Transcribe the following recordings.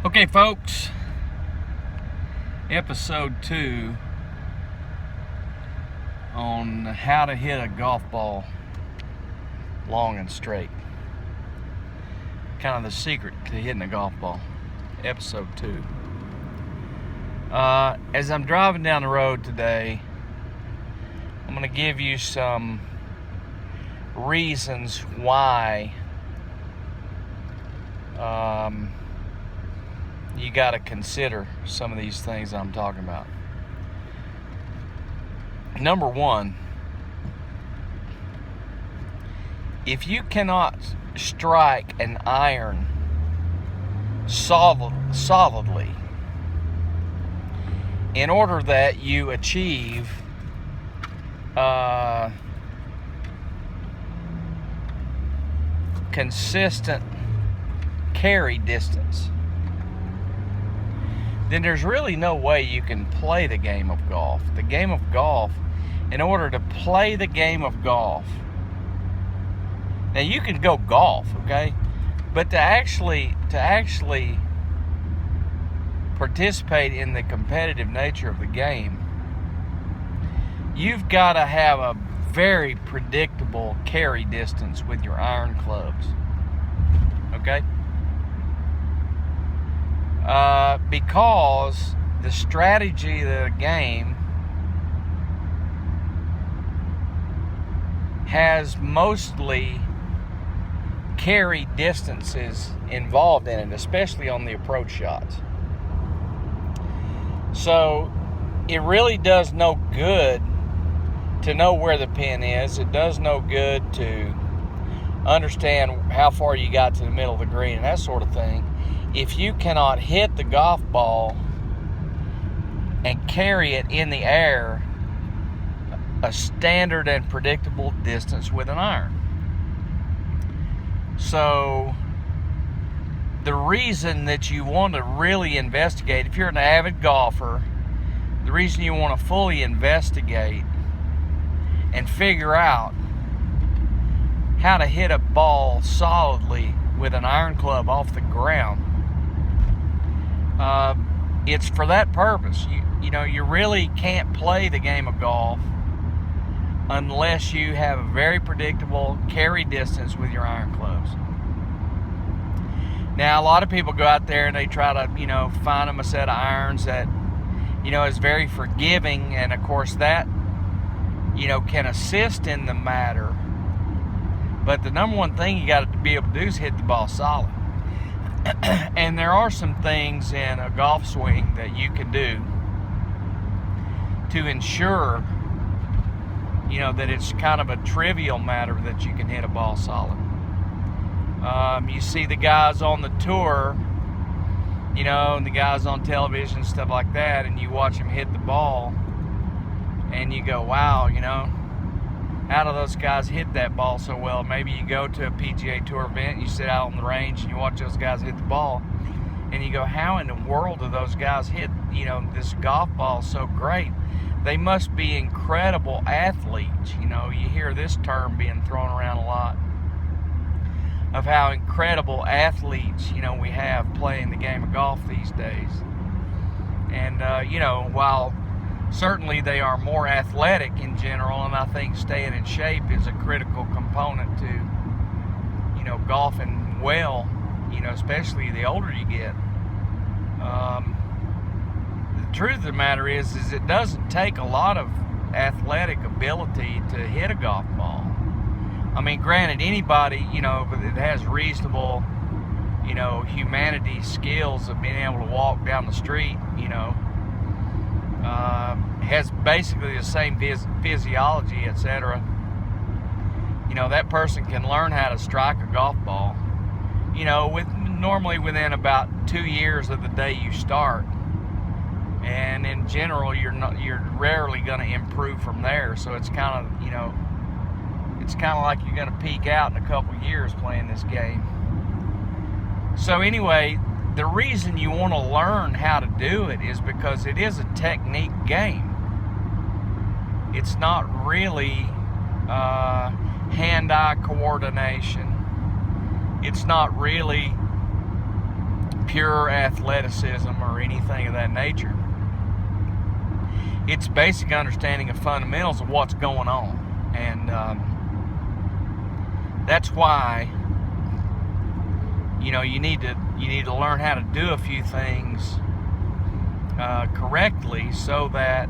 Okay, folks, episode 2 on how to hit a golf ball long and straight. Kind of the secret to hitting a golf ball. Episode 2. As I'm driving down the road today, I'm going to give you some reasons why you got to consider some of these things I'm talking about. Number one, if you cannot strike an iron solidly in order that you achieve consistent carry distance, then there's really no way you can play the game of golf. The game of golf, in order to play the game of golf, now you can go golf, okay? But to actually participate in the competitive nature of the game, you've got to have a very predictable carry distance with your iron clubs, okay? Because the strategy of the game has mostly carry distances involved in it, especially on the approach shots. So it really does no good to know where the pin is. It does no good to understand how far you got to the middle of the green and that sort of thing if you cannot hit the golf ball and carry it in the air a standard and predictable distance with an iron. So the reason that you want to really investigate, if you're an avid golfer, the reason you want to fully investigate and figure out how to hit a ball solidly with an iron club off the ground, it's for that purpose. You really can't play the game of golf unless you have a very predictable carry distance with your iron clubs. Now, a lot of people go out there and they try to, find them a set of irons that, is very forgiving, and of course that, can assist in the matter. But the number one thing you got to be able to do is hit the ball solid. And there are some things in a golf swing that you can do to ensure, that it's kind of a trivial matter that you can hit a ball solid. You see the guys on the tour, and the guys on television, stuff like that, and you watch them hit the ball, and you go, wow, how do those guys hit that ball so well? Maybe you go to a PGA Tour event, and you sit out on the range, and you watch those guys hit the ball, and you go, how in the world do those guys hit, this golf ball so great? They must be incredible athletes. You hear this term being thrown around a lot of how incredible athletes, we have playing the game of golf these days. And, while certainly they are more athletic in general, and I think staying in shape is a critical component to, golfing well, especially the older you get. The truth of the matter is it doesn't take a lot of athletic ability to hit a golf ball. I mean, granted, anybody, that has reasonable, humanity skills of being able to walk down the street, has basically the same physiology, etc. That person can learn how to strike a golf ball, normally within about 2 years of the day you start. And in general, you're rarely going to improve from there. So it's kind of, it's kind of like you're going to peak out in a couple years playing this game. So anyway, the reason you want to learn how to do it is because it is a technique game. It's not really hand-eye coordination. It's not really pure athleticism or anything of that nature. It's basic understanding of fundamentals of what's going on, and that's why you need to learn how to do a few things correctly, so that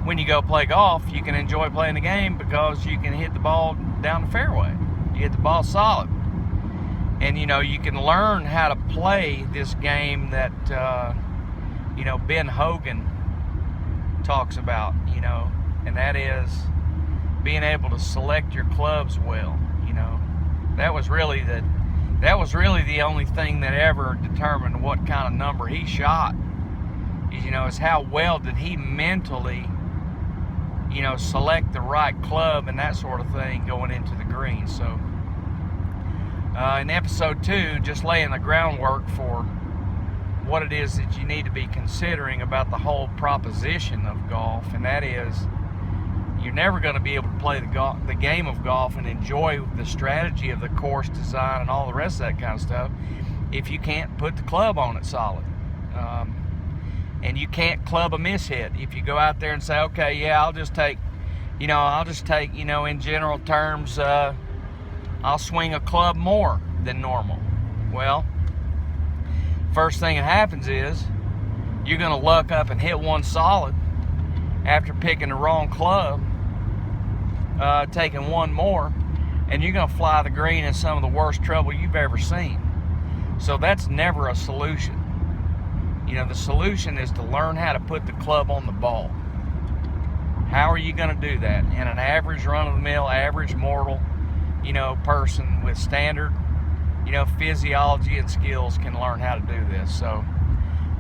when you go play golf, you can enjoy playing the game, because you can hit the ball down the fairway. You hit the ball solid, and you can learn how to play this game that Ben Hogan talks about, and that is being able to select your clubs well. That was really the only thing that ever determined what kind of number he shot. Is how well did he mentally select the right club and that sort of thing going into the green. So in episode 2, just laying the groundwork for what it is that you need to be considering about the whole proposition of golf, and that is, you're never going to be able to play the game of golf and enjoy the strategy of the course design and all the rest of that kind of stuff if you can't put the club on it solid. And you can't club a mishit. If you go out there and say, okay, yeah, I'll just take, in general terms, I'll swing a club more than normal. Well, first thing that happens is you're going to luck up and hit one solid after picking the wrong club, taking one more, and you're going to fly the green in some of the worst trouble you've ever seen. So that's never a solution. The solution is to learn how to put the club on the ball. How are you going to do that? And an average run-of-the-mill, average mortal, person with standard, physiology and skills can learn how to do this. So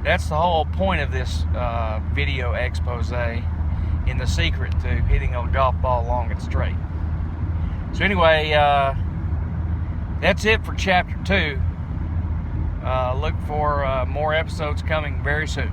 that's the whole point of this video expose in the secret to hitting a golf ball long and straight. So anyway, that's it for chapter 2. Look for more episodes coming very soon.